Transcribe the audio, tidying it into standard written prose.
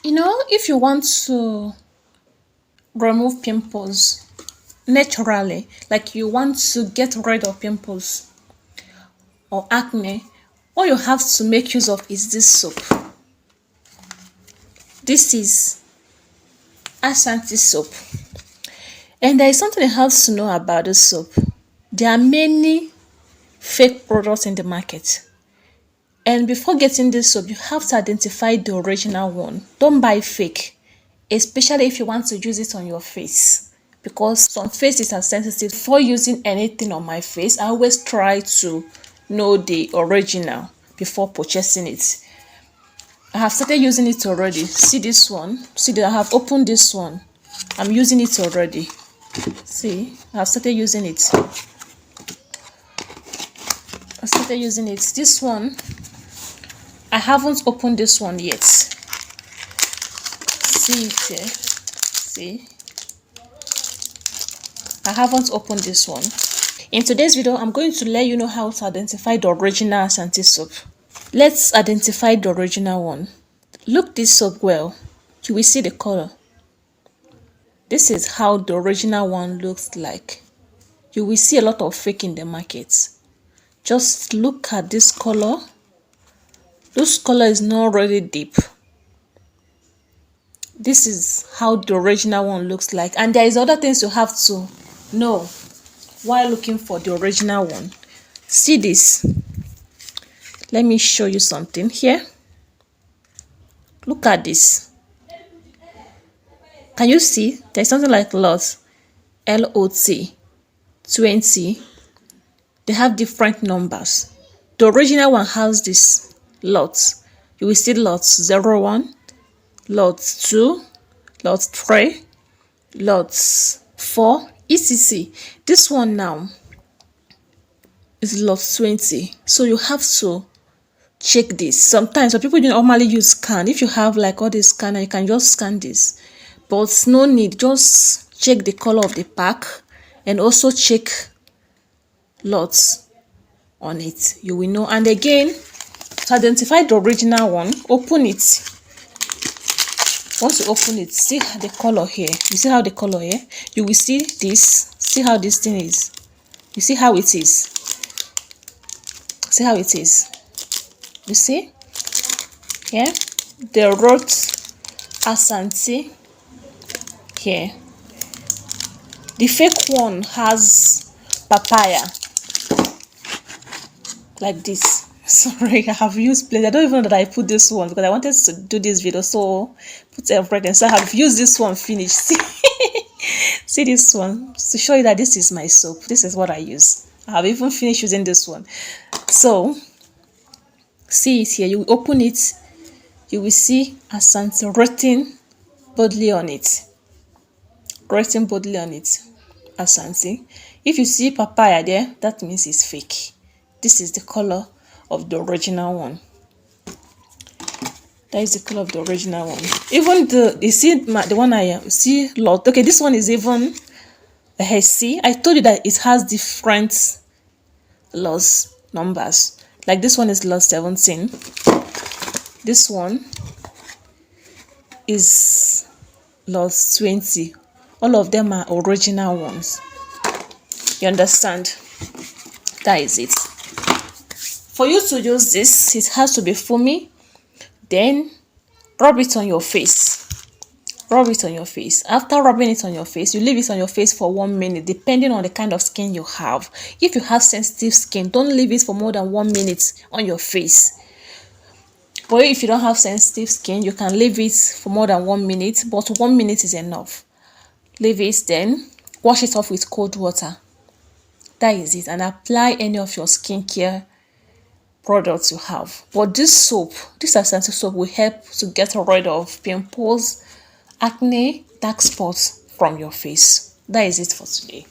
If you want to remove pimples naturally, like you want to get rid of pimples or acne, all you have to make use of is this soap. This is Asantee soap. And there is something you have to know about this soap. There are many fake products in the market. And before getting this soap, you have to identify the original one. Don't buy fake, especially if you want to use it on your face. Because some faces are sensitive. Before using anything on my face, I always try to know the original before purchasing it. I have started using it already. See this one? See that I have opened this one. I'm using it already. See, I have started using it. This one, I haven't opened this one yet. See it here. See, I haven't opened this one. In today's video, I'm going to let you know how to identify the original Asantee soap. Let's identify the original one. Look this soap well. You will see the color. This is how the original one looks like. You will see a lot of fake in the market. Just look at this color. This color is not really deep. This is how the original one looks like. And there is other things you have to know while looking for the original one. See this. Let me show you something here. Look at this. Can you see? There's something like lot. LOT 20. They have different numbers. The original one has this lots. You will see lots 01, lots 2, lots 3, lots 4, etc. This one now is lot 20. So you have to check this. Sometimes some people normally use scan. If you have like all this scanner, you can just scan this. But no need. Just check the color of the pack and also check lots on it. You will know. And again, to identify the original one, open it. Once you open it, see the color here. You see how the color here? You will see this. See how this thing is. You see how it is. See how it is. You see? Here. They wrote Asantee here. The fake one has papaya. Like this. Sorry, I have used plenty. I don't even know that I put this one because I wanted to do this video, so put everything. So I have used this one finished. See this one to show you that this is my soap. This is what I use. I have even finished using this one. So see it here. You open it. You will see Asantee written boldly on it. Written boldly on it. Asantee. If you see papaya there, that means it's fake. This is the color of the original one. That is the color of the original one. Even you see the one I see lot. Okay, this one is even see. I told you that it has different lots numbers. Like this one is lot 17. This one is lot 20. All of them are original ones. You understand? That is it. For you to use this, it has to be foamy. Then rub it on your face. Rub it on your face. After rubbing it on your face, you leave it on your face for 1 minute, depending on the kind of skin you have. If you have sensitive skin, don't leave it for more than 1 minute on your face. But if you don't have sensitive skin, you can leave it for more than 1 minute, but 1 minute is enough. Leave it, then wash it off with cold water. That is it. And apply any of your skincare products you have. But this soap, this Asantee soap, will help to get rid of pimples, acne, dark spots from your face. That is it for today.